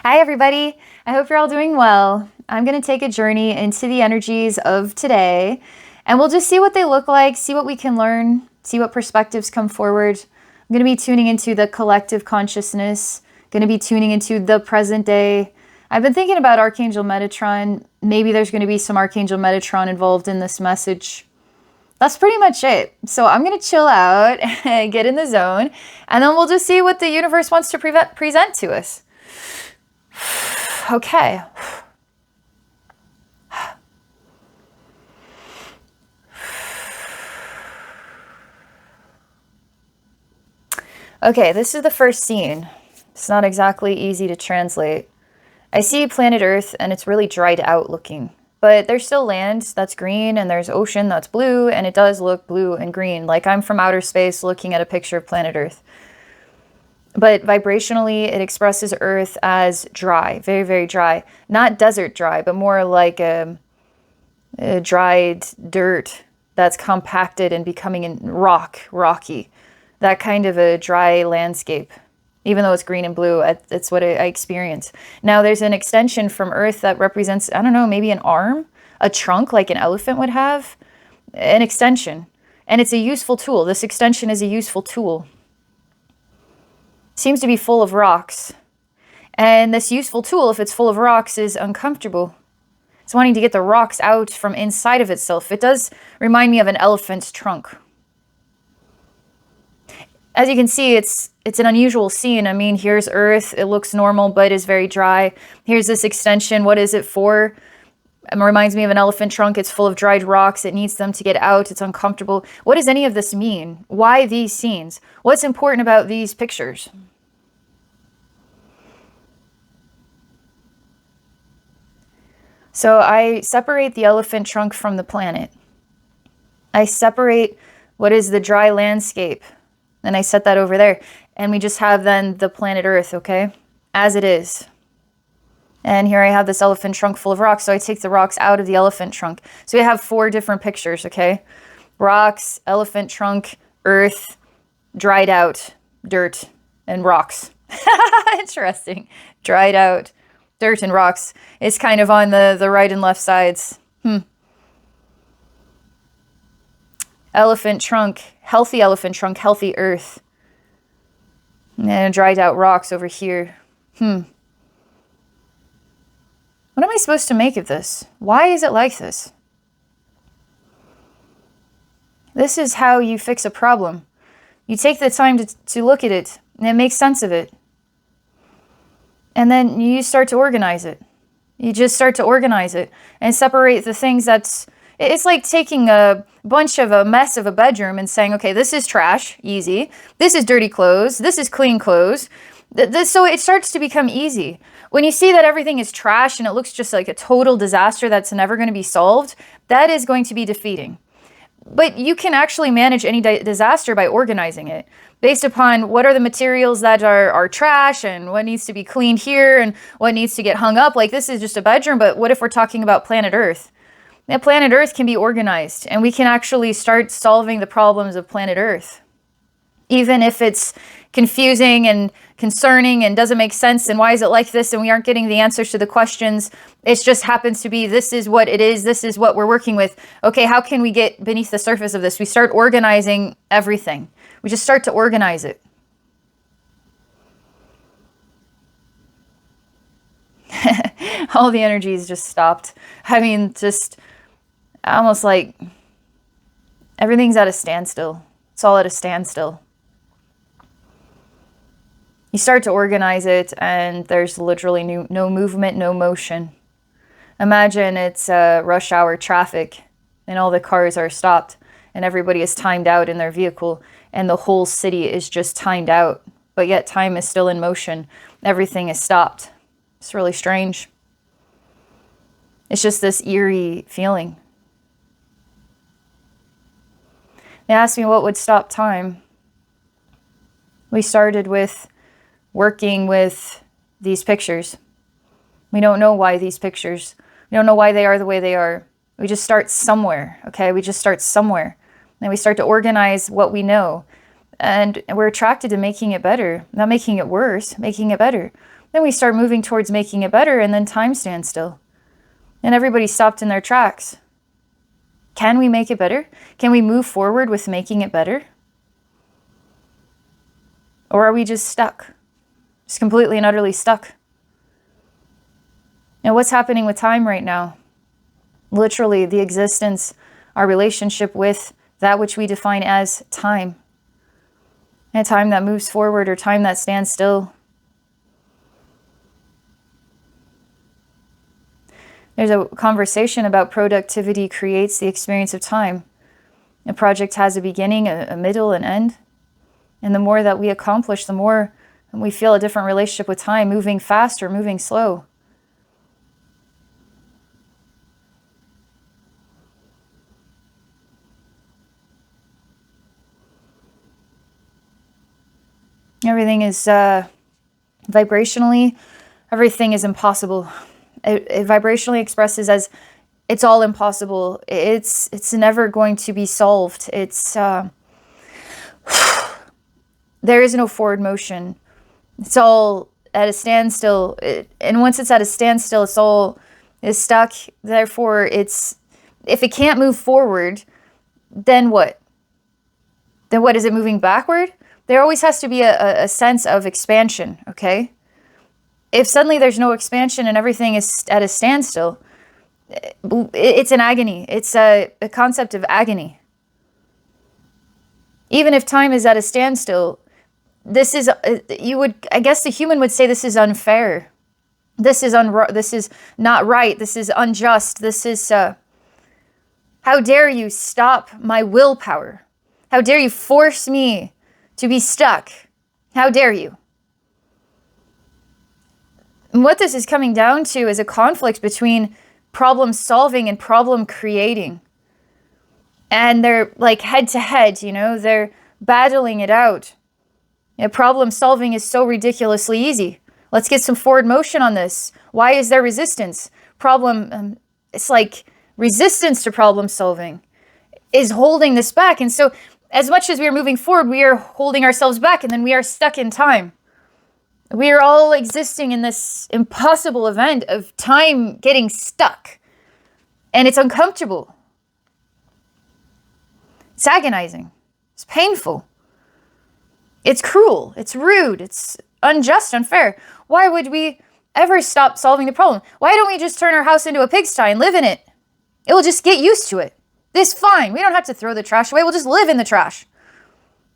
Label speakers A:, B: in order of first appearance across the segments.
A: Hi, everybody. I hope you're all doing well. I'm going to take a journey into the energies of today, and we'll just see what they look like, see what we can learn, see what perspectives come forward. I'm going to be tuning into the collective consciousness, going to be tuning into the present day. I've been thinking about Archangel Metatron. Maybe there's going to be some Archangel Metatron involved in this message. That's pretty much it. So I'm going to chill out and get in the zone, and then we'll just see what the universe wants to present to us. Okay. Okay, this is the first scene. It's not exactly easy to translate. I see planet Earth and it's really dried out looking, but there's still land that's green and there's ocean that's blue, and it does look blue and green, like I'm from outer space looking at a picture of planet Earth. But vibrationally, it expresses Earth as dry, very, very dry. Not desert dry, but more like a dried dirt that's compacted and becoming rocky. That kind of a dry landscape. Even though it's green and blue, that's what I experience. Now, there's an extension from Earth that represents, I don't know, maybe an arm, a trunk like an elephant would have, an extension. And it's a useful tool. This extension is a useful tool. Seems to be full of rocks. And this useful tool, if it's full of rocks, is uncomfortable. It's wanting to get the rocks out from inside of itself. It does remind me of an elephant's trunk. As you can see, it's an unusual scene. I mean, here's Earth. It looks normal, but is very dry. Here's this extension. What is it for? It reminds me of an elephant trunk. It's full of dried rocks. It needs them to get out. It's uncomfortable. What does any of this mean? Why these scenes? What's important about these pictures? So I separate the elephant trunk from the planet. I separate what is the dry landscape, and I set that over there. And we just have then the planet Earth, okay? As it is. And here I have this elephant trunk full of rocks, so I take the rocks out of the elephant trunk. So we have 4 different pictures, okay? Rocks, elephant trunk, Earth, dried out, dirt, and rocks. Interesting. Dried out, dirt, and rocks. It's kind of on the right and left sides. Elephant trunk, healthy Earth. And dried out rocks over here. What am I supposed to make of this? Why is it like this? This is how you fix a problem. You take the time to look at it and make sense of it. And then you start to organize it. You just start to organize it and separate the things it's like taking a bunch of a mess of a bedroom and saying, okay, this is trash, easy. This is dirty clothes. This is clean clothes. So it starts to become easy. When you see that everything is trash and it looks just like a total disaster that's never going to be solved, that is going to be defeating. But you can actually manage any disaster by organizing it based upon what are the materials that are trash and what needs to be cleaned here and what needs to get hung up. Like, this is just a bedroom, but what if we're talking about planet Earth? Now, planet Earth can be organized, and we can actually start solving the problems of planet Earth. Even if it's confusing and concerning and doesn't make sense, and why is it like this, and we aren't getting the answers to the questions, it just happens to be, this is what it is, this is what we're working with. Okay, how can we get beneath the surface of this? We start organizing everything. We just start to organize it. All the energies just stopped. I mean, just almost like everything's at a standstill. It's all at a standstill. You start to organize it, and there's literally no movement, no motion. Imagine it's rush hour traffic, and all the cars are stopped, and everybody is timed out in their vehicle, and the whole city is just timed out, but yet time is still in motion. Everything is stopped. It's really strange. It's just this eerie feeling. They asked me what would stop time. We started with working with these pictures. We don't know why these pictures. We don't know why they are the way they are. We just start somewhere, okay? We just start somewhere. And we start to organize what we know. And we're attracted to making it better, not making it worse, making it better. Then we start moving towards making it better, and then time stands still. And everybody stopped in their tracks. Can we make it better? Can we move forward with making it better? Or are we just stuck? Just completely and utterly stuck. And what's happening with time right now? Literally, the existence, our relationship with that which we define as time. And time that moves forward or time that stands still. There's a conversation about productivity creates the experience of time. A project has a beginning, a middle, an end. And the more that we accomplish, the more we feel a different relationship with time, moving fast or moving slow. Everything is vibrationally, everything is impossible. It vibrationally expresses as it's all impossible. It's never going to be solved. It's there is no forward motion. It's all at a standstill. And once it's at a standstill, it's all is stuck. Therefore, if it can't move forward, then what? Then what? Is it moving backward? There always has to be a sense of expansion, okay? If suddenly there's no expansion and everything is at a standstill, it's an agony. It's a concept of agony. Even if time is at a standstill, this is, I guess the human would say this is unfair. This is not right. This is unjust. This is, how dare you stop my willpower? How dare you force me to be stuck? How dare you? And what this is coming down to is a conflict between problem solving and problem creating. And they're like head to head, they're battling it out. Problem solving is so ridiculously easy. Let's get some forward motion on this. Why is there resistance? It's like resistance to problem solving is holding this back. And so as much as we are moving forward, we are holding ourselves back, and then we are stuck in time. We are all existing in this impossible event of time getting stuck. And it's uncomfortable. It's agonizing. It's painful. It's cruel. It's rude. It's unjust, unfair. Why would we ever stop solving the problem? Why don't we just turn our house into a pigsty and live in it? It will just get used to it. This is fine. We don't have to throw the trash away. We'll just live in the trash.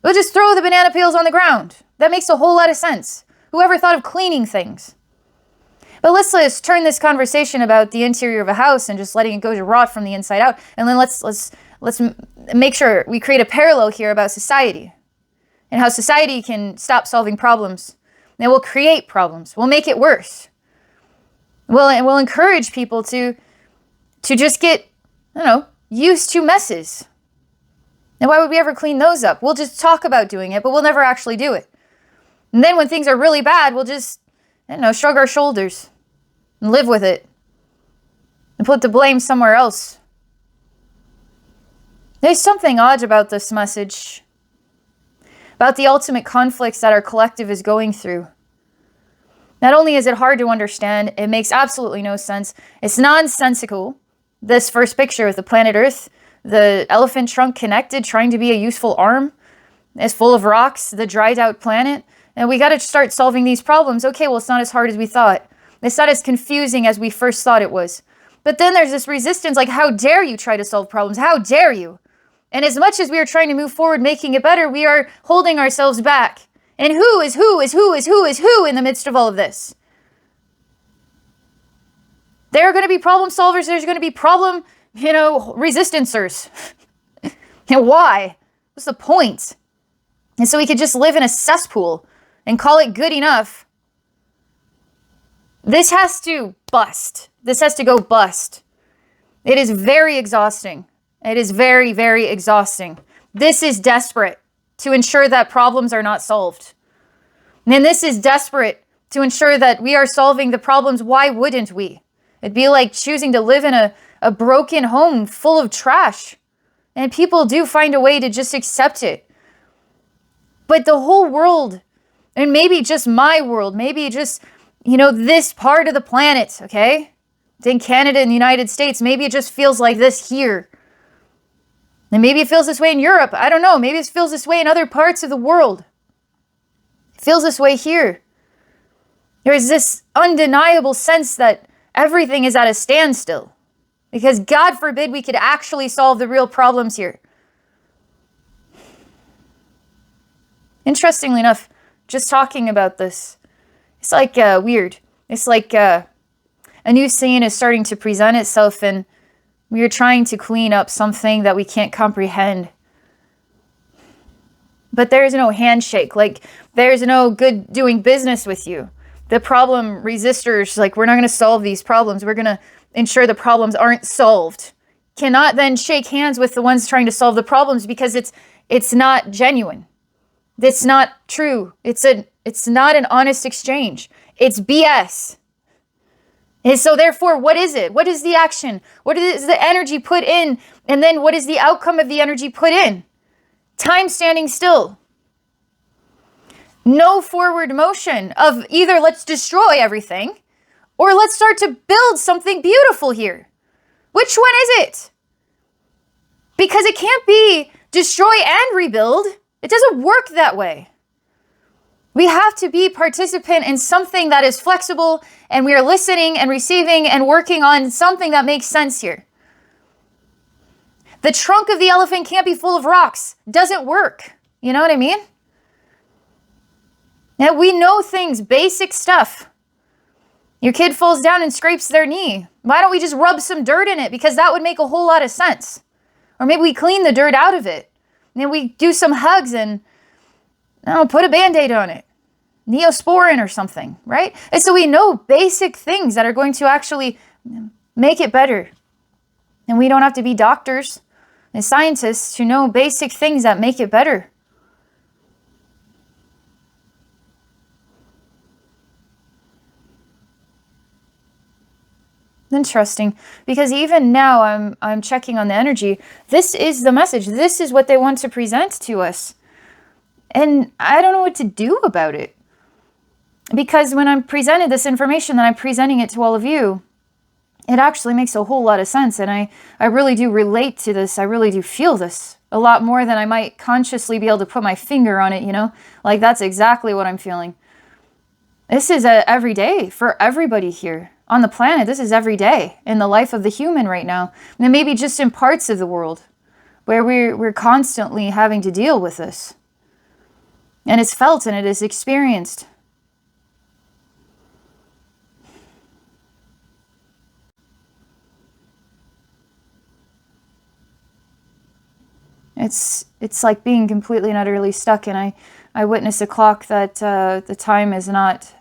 A: We'll just throw the banana peels on the ground. That makes a whole lot of sense. Whoever thought of cleaning things? But let's turn this conversation about the interior of a house and just letting it go to rot from the inside out. And then let's make sure we create a parallel here about society and how society can stop solving problems. And we'll create problems. We'll make it worse. We'll encourage people to just get, used to messes. And why would we ever clean those up? We'll just talk about doing it, but we'll never actually do it. And then when things are really bad, we'll just, shrug our shoulders and live with it and put the blame somewhere else. There's something odd about this message, about the ultimate conflicts that our collective is going through. Not only is it hard to understand, it makes absolutely no sense. It's nonsensical. This first picture with the planet Earth, the elephant trunk connected, trying to be a useful arm, is full of rocks, the dried out planet. And we got to start solving these problems. Okay, well, it's not as hard as we thought. It's not as confusing as we first thought it was. But then there's this resistance, like, how dare you try to solve problems? How dare you? And as much as we are trying to move forward, making it better, we are holding ourselves back. And who is who in the midst of all of this? There are going to be problem solvers. There's going to be problem, resistancers. And why? What's the point? And so we could just live in a cesspool and call it good enough. This has to bust. This has to go bust. It is very exhausting. It is very, very exhausting. This is desperate to ensure that problems are not solved. And this is desperate to ensure that we are solving the problems. Why wouldn't we? It'd be like choosing to live in a broken home full of trash. And people do find a way to just accept it. But the whole world, and maybe just my world, maybe just, this part of the planet, okay? In Canada and the United States, maybe it just feels like this here. And maybe it feels this way in Europe. I don't know. Maybe it feels this way in other parts of the world. It feels this way here. There's this undeniable sense that everything is at a standstill. Because God forbid we could actually solve the real problems here. Interestingly enough, just talking about this, it's like weird. It's like a new scene is starting to present itself, and we are trying to clean up something that we can't comprehend. But there's no handshake. Like, there's no good doing business with you. The problem resistors, like, we're not going to solve these problems. We're going to ensure the problems aren't solved. Cannot then shake hands with the ones trying to solve the problems because it's not genuine. It's not true. It's not an honest exchange. It's BS. And so therefore, what is it? What is the action? What is the energy put in? And then what is the outcome of the energy put in? Time standing still. No forward motion of either let's destroy everything or let's start to build something beautiful here. Which one is it? Because it can't be destroy and rebuild. It doesn't work that way. We have to be participant in something that is flexible, and we are listening and receiving and working on something that makes sense here. The trunk of the elephant can't be full of rocks. Doesn't work. You know what I mean? Now we know things, basic stuff. Your kid falls down and scrapes their knee. Why don't we just rub some dirt in it? Because that would make a whole lot of sense. Or maybe we clean the dirt out of it. And then we do some hugs and put a Band-Aid on it. Neosporin or something, right? And so we know basic things that are going to actually make it better. And we don't have to be doctors and scientists to know basic things that make it better. Interesting, because even now I'm checking on the energy. This is the message. This is what they want to present to us. And I don't know what to do about it. Because when I'm presented this information, then I'm presenting it to all of you, it actually makes a whole lot of sense. And I really do relate to this. I really do feel this a lot more than I might consciously be able to put my finger on it, Like, that's exactly what I'm feeling. This is every day for everybody here on the planet. This is every day in the life of the human right now. And maybe just in parts of the world where we're constantly having to deal with this. And it's felt and it is experienced. It's like being completely and utterly stuck. And I witness a clock that the time is not,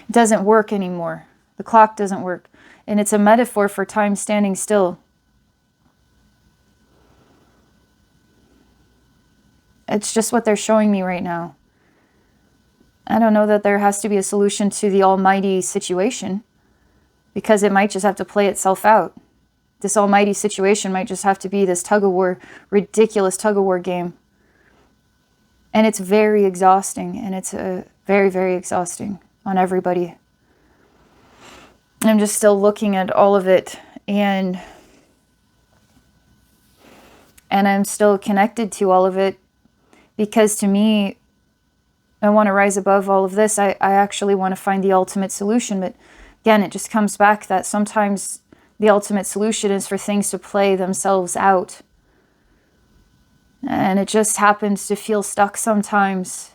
A: it doesn't work anymore. The clock doesn't work. And it's a metaphor for time standing still. It's just what they're showing me right now. I don't know that there has to be a solution to the almighty situation, because it might just have to play itself out. This almighty situation might just have to be this tug-of-war, ridiculous tug-of-war game. And it's very exhausting, and it's very, very exhausting on everybody. I'm just still looking at all of it, and I'm still connected to all of it, because to me, I want to rise above all of this. I actually want to find the ultimate solution, but again, it just comes back that sometimes the ultimate solution is for things to play themselves out. And it just happens to feel stuck sometimes.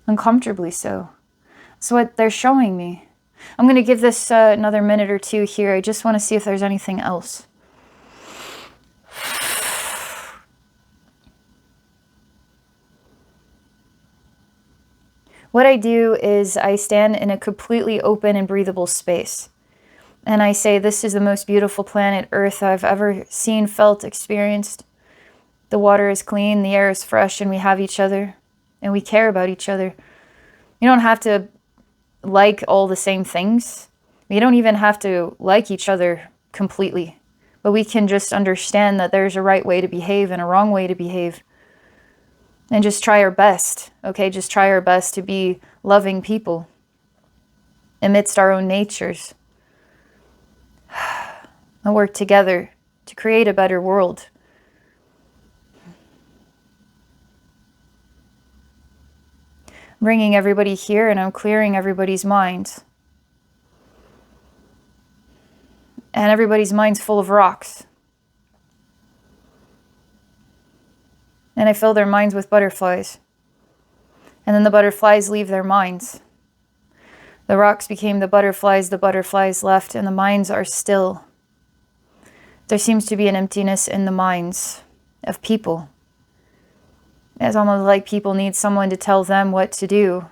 A: Uncomfortably so. That's what they're showing me. I'm going to give this another minute or two here. I just want to see if there's anything else. What I do is I stand in a completely open and breathable space. And I say, this is the most beautiful planet Earth I've ever seen, felt, experienced. The water is clean, the air is fresh, and we have each other. And we care about each other. You don't have to like all the same things. We don't even have to like each other completely. But we can just understand that there's a right way to behave and a wrong way to behave. And just try our best, okay? Just try our best to be loving people amidst our own natures, and work together to create a better world. I'm bringing everybody here, and I'm clearing everybody's minds. And everybody's mind's full of rocks. And I fill their minds with butterflies. And then the butterflies leave their minds. The rocks became the butterflies left, and the minds are still. There seems to be an emptiness in the minds of people. It's almost like people need someone to tell them what to do.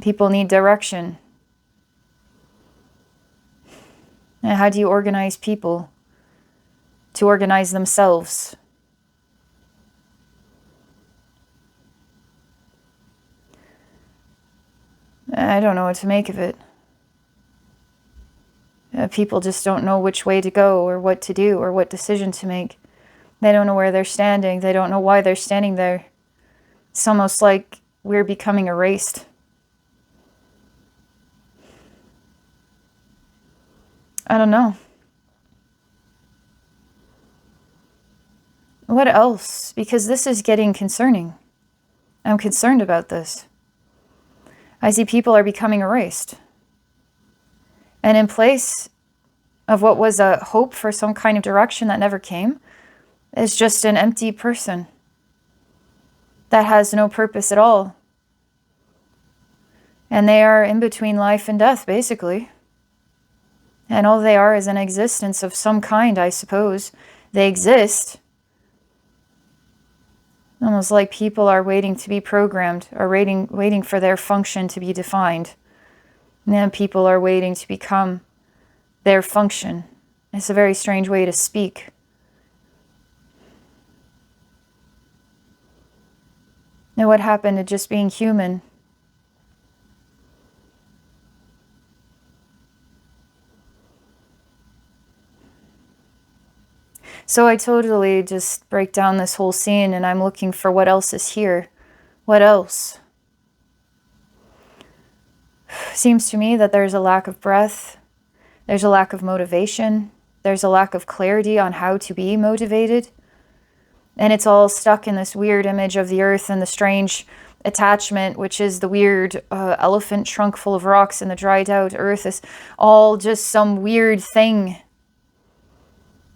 A: People need direction. And how do you organize people to organize themselves? I don't know what to make of it. People just don't know which way to go or what to do or what decision to make. They don't know where they're standing. They don't know why they're standing there. It's almost like we're becoming erased. I don't know. What else? Because this is getting concerning. I'm concerned about this. I see people are becoming erased. And in place of what was a hope for some kind of direction that never came, is just an empty person that has no purpose at all. And they are in between life and death, basically. And all they are is an existence of some kind, I suppose. They exist. Almost like people are waiting to be programmed, or waiting for their function to be defined. And then people are waiting to become their function. It's a very strange way to speak. Now, what happened to just being human? So I totally just break down this whole scene, and I'm looking for what else is here. What else? Seems to me that there's a lack of breath. There's a lack of motivation. There's a lack of clarity on how to be motivated. And it's all stuck in this weird image of the earth and the strange attachment, which is the weird elephant trunk full of rocks, and the dried out earth is all just some weird thing.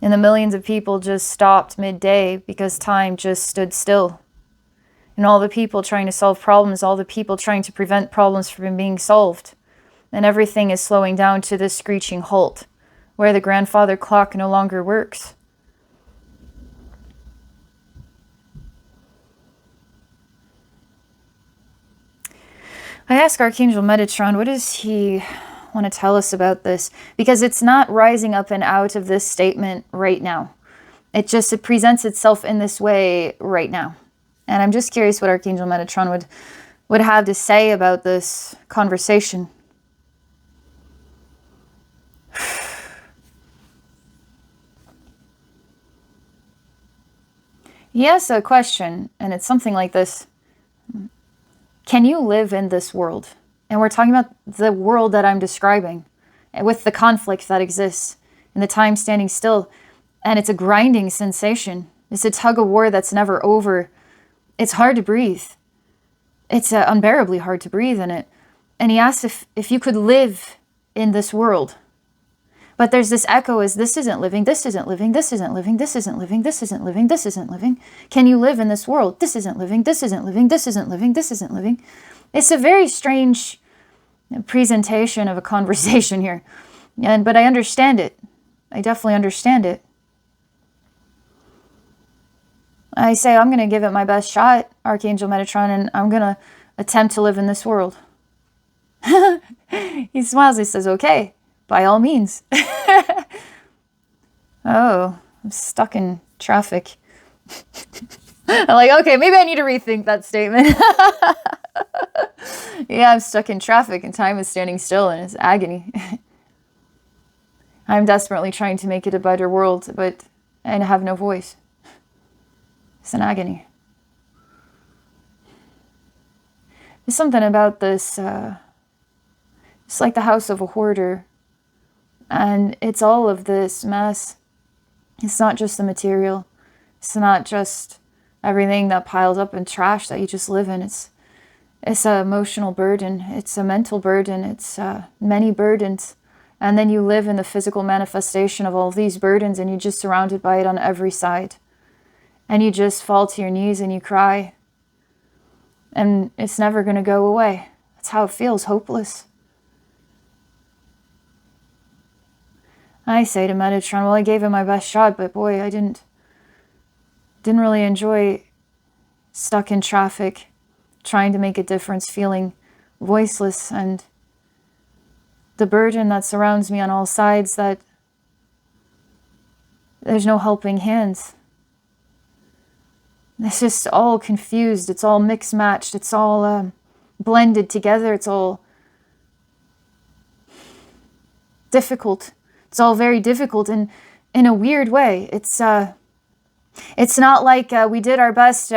A: And the millions of people just stopped midday because time just stood still. And all the people trying to solve problems, all the people trying to prevent problems from being solved. And everything is slowing down to this screeching halt, where the grandfather clock no longer works. I ask Archangel Metatron, what does he want to tell us about this? Because it's not rising up and out of this statement right now. It presents itself in this way right now. And I'm just curious what Archangel Metatron would have to say about this conversation. He asks a question, and it's something like this. Can you live in this world? And we're talking about the world that I'm describing, with the conflict that exists, and the time standing still. And it's a grinding sensation. It's a tug of war that's never over. It's hard to breathe. It's unbearably hard to breathe in it. And he asked if you could live in this world. But there's this echo as this isn't living, this isn't living, this isn't living, this isn't living, this isn't living, this isn't living. Can you live in this world? This isn't living, this isn't living, this isn't living, this isn't living. It's a very strange presentation of a conversation here. But I understand it. I definitely understand it. I say, I'm going to give it my best shot, Archangel Metatron, and I'm going to attempt to live in this world. He smiles, he says, okay, by all means. Oh, I'm stuck in traffic. I'm like, okay, maybe I need to rethink that statement. Yeah, I'm stuck in traffic and time is standing still and it's agony. I'm desperately trying to make it a better world, but I have no voice. It's an agony. There's something about this It's like the house of a hoarder. And it's all of this mess. It's not just the material. It's not just everything that piles up in trash that you just live in. It's an emotional burden. It's a mental burden. It's many burdens. And then you live in the physical manifestation of all these burdens, and you're just surrounded by it on every side. And you just fall to your knees and you cry. And it's never going to go away. That's how it feels, hopeless. I say to Metatron, well, I gave it my best shot, but boy, I didn't really enjoy stuck in traffic, trying to make a difference, feeling voiceless, and the burden that surrounds me on all sides, that there's no helping hands. It's just all confused. It's all mixed matched. It's all blended together. It's all difficult. It's all very difficult in a weird way. It's not like we did our best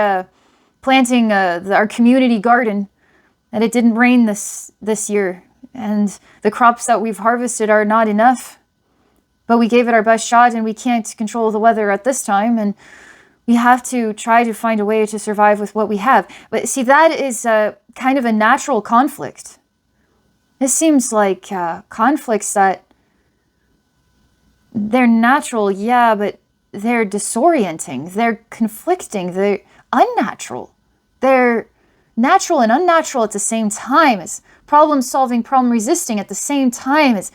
A: planting our community garden, and it didn't rain this year, and the crops that we've harvested are not enough. But we gave it our best shot, and we can't control the weather at this time, and we have to try to find a way to survive with what we have. But see, that is kind of a natural conflict. This seems like conflicts that they're natural, yeah, but they're disorienting, they're conflicting, they're unnatural. They're natural and unnatural at the same time. It's problem solving, problem resisting at the same time. It's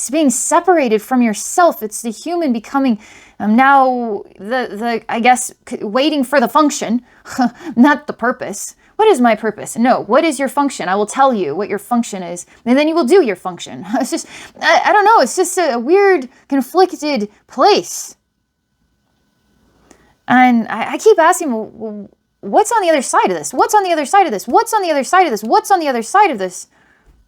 A: being separated from yourself. It's the human becoming now the I guess waiting for the function, not the purpose. What is my purpose? No, what is your function? I will tell you what your function is, and then you will do your function. It's just, I don't know, it's just a weird, conflicted place. And I keep asking, well, what's on the other side of this? What's on the other side of this? What's on the other side of this? What's on the other side of this?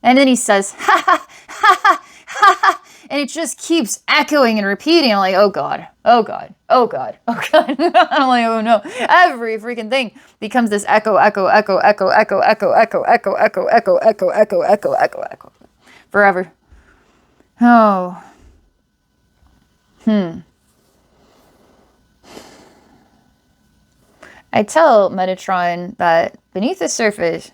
A: And then he says, ha ha, ha ha, ha ha. And it just keeps echoing and repeating. I'm like, oh God, oh God, oh God, oh God. I'm like, oh no. Every freaking thing becomes this echo, echo, echo, echo, echo, echo, echo, echo, echo, echo, echo, echo, echo, echo, echo. Forever. Oh. I tell Metatron that beneath the surface,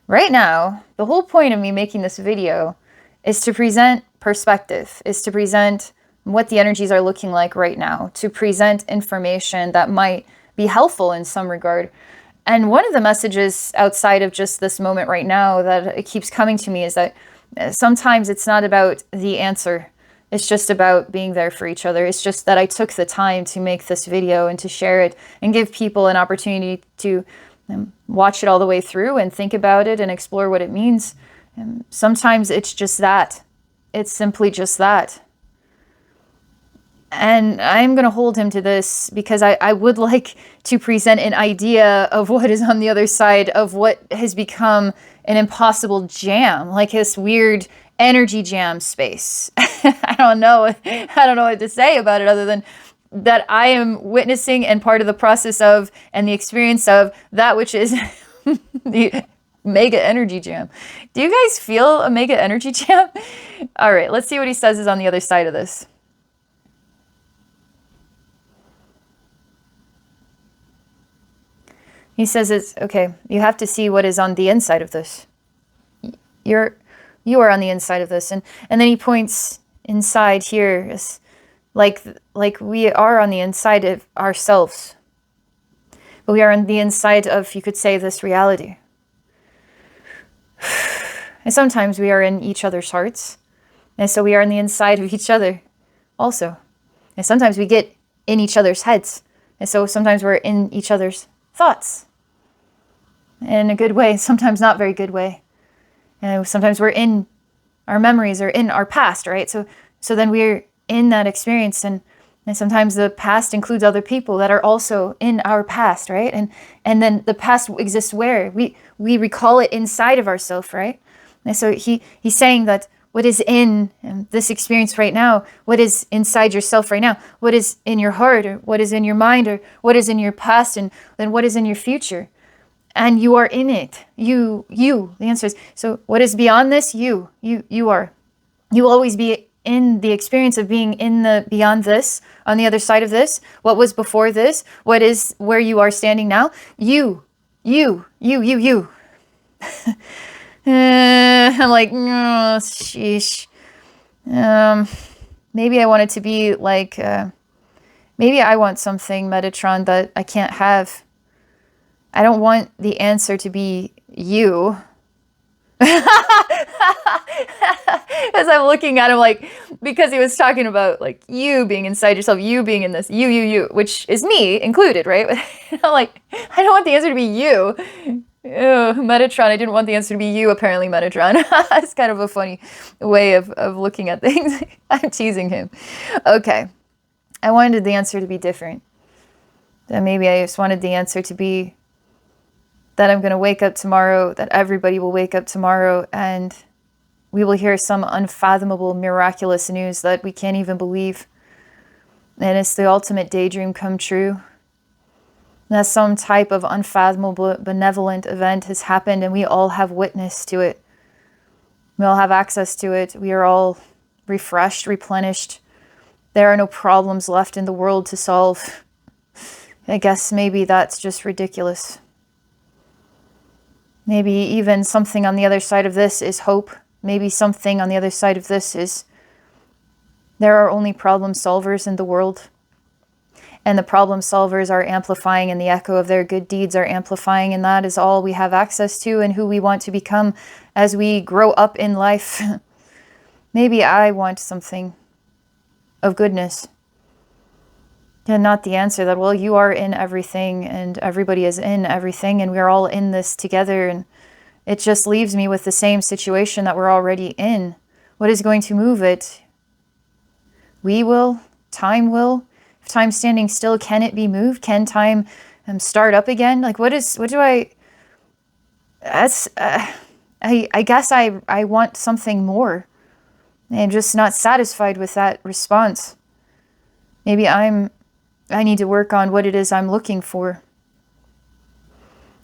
A: right now, the whole point of me making this video is to present perspective, is to present what the energies are looking like right now, to present information that might be helpful in some regard. And one of the messages outside of just this moment right now that it keeps coming to me is that sometimes it's not about the answer. It's just about being there for each other. It's just that I took the time to make this video and to share it and give people an opportunity to watch it all the way through and think about it and explore what it means. And sometimes it's just that. It's simply just that. And I'm going to hold him to this because I would like to present an idea of what is on the other side of what has become an impossible jam, like this weird energy jam space. I don't know what to say about it other than that I am witnessing and part of the process of and the experience of that which is the mega energy jam. Do you guys feel a mega energy jam? All right, let's see what he says is on the other side of this. He says it's okay. You have to see what is on the inside of this. You are on the inside of this, and then he points inside here, it's like we are on the inside of ourselves, but we are on the inside of, you could say, this reality. And sometimes we are in each other's hearts, and so we are on the inside of each other also. And sometimes we get in each other's heads, and so sometimes we're in each other's thoughts. In a good way, sometimes not very good way. And sometimes we're in our memories or in our past, right? So then we're in that experience, and sometimes the past includes other people that are also in our past, right? And then the past exists where? We recall it inside of ourselves, right? And so he's saying that what is in this experience right now, what is inside yourself right now, what is in your heart, or what is in your mind, or what is in your past, and then what is in your future. And you are in it. You. The answer is, so what is beyond this? You are. You will always be in the experience of being in the beyond this, on the other side of this. What was before this? What is where you are standing now? You. I'm like, oh, sheesh. Maybe I want it to be like, maybe I want something, Metatron, that I can't have. I don't want the answer to be you. As I'm looking at him, like, because he was talking about like you being inside yourself, you being in this, you, which is me included, right? I'm like, I don't want the answer to be you. Ew, Metatron, I didn't want the answer to be you, apparently, Metatron. It's kind of a funny way of looking at things. I'm teasing him. Okay. I wanted the answer to be different. Then maybe I just wanted the answer to be that I'm going to wake up tomorrow, that everybody will wake up tomorrow, and we will hear some unfathomable, miraculous news that we can't even believe. And it's the ultimate daydream come true. That some type of unfathomable, benevolent event has happened, and we all have witness to it. We all have access to it. We are all refreshed, replenished. There are no problems left in the world to solve. I guess maybe that's just ridiculous. Maybe even something on the other side of this is hope. Maybe something on the other side of this is there are only problem solvers in the world. And the problem solvers are amplifying, and the echo of their good deeds are amplifying, and that is all we have access to and who we want to become as we grow up in life. Maybe I want something of goodness. And not the answer that, well, you are in everything and everybody is in everything and we're all in this together. And it just leaves me with the same situation that we're already in. What is going to move it? We will. Time will. If time's standing still, can it be moved? Can time start up again? Like, I guess I want something more. I'm just not satisfied with that response. Maybe I need to work on what it is I'm looking for.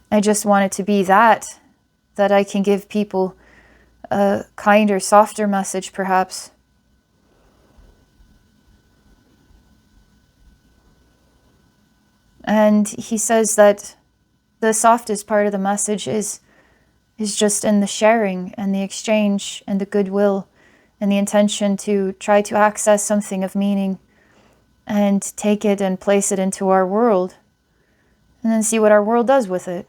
A: I just want it to be that I can give people a kinder, softer message, perhaps. And he says that the softest part of the message is just in the sharing and the exchange and the goodwill and the intention to try to access something of meaning and take it and place it into our world and then see what our world does with it.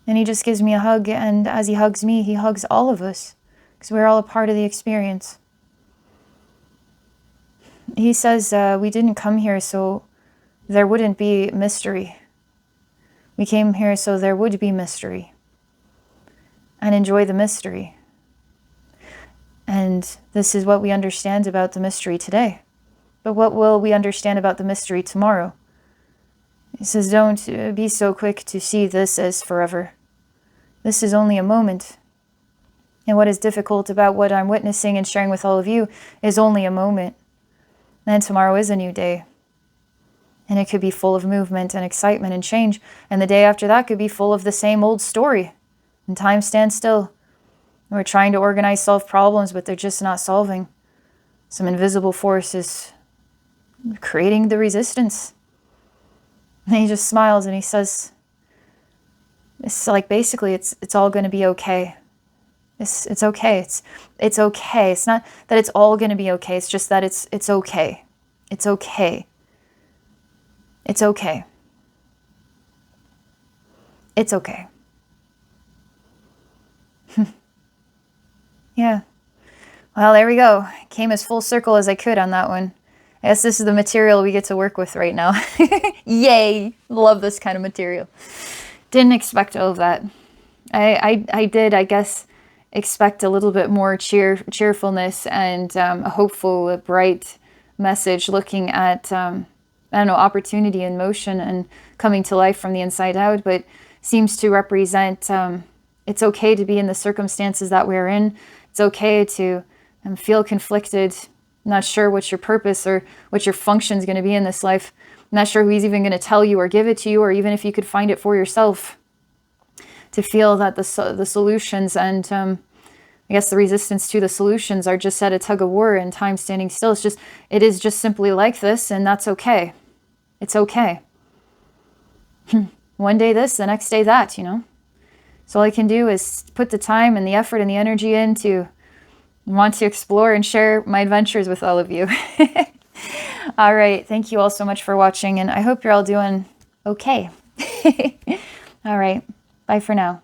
A: And he just gives me a hug, and as he hugs me, he hugs all of us because we're all a part of the experience. He says we didn't come here so there wouldn't be mystery. We came here so there would be mystery. And enjoy the mystery. And this is what we understand about the mystery today. But what will we understand about the mystery tomorrow? He says, don't be so quick to see this as forever. This is only a moment. And what is difficult about what I'm witnessing and sharing with all of you is only a moment. And tomorrow is a new day. And it could be full of movement and excitement and change. And the day after that could be full of the same old story. And time stands still. We're trying to organize, solve problems, but they're just not solving. Some invisible force is creating the resistance. And he just smiles and he says, it's like basically it's all going to be okay. It's okay. It's okay. It's not that it's all going to be okay. It's just that it's okay. It's okay. It's okay. It's okay. Yeah. Well, there we go. Came as full circle as I could on that one. I guess this is the material we get to work with right now. Yay! Love this kind of material. Didn't expect all of that. I did, I guess, expect a little bit more cheerfulness and a hopeful, a bright message looking at, opportunity in motion and coming to life from the inside out, but seems to represent it's okay to be in the circumstances that we're in. It's okay to feel conflicted, not sure what your purpose or what your function is going to be in this life. not sure who he's even going to tell you or give it to you, or even if you could find it for yourself, to feel that the solutions and I guess the resistance to the solutions are just at a tug of war and time standing still. It is just simply like this, and that's okay. It's okay. One day this, the next day that, you know. So all I can do is put the time and the effort and the energy in to want to explore and share my adventures with all of you. All right. Thank you all so much for watching, and I hope you're all doing okay. All right. Bye for now.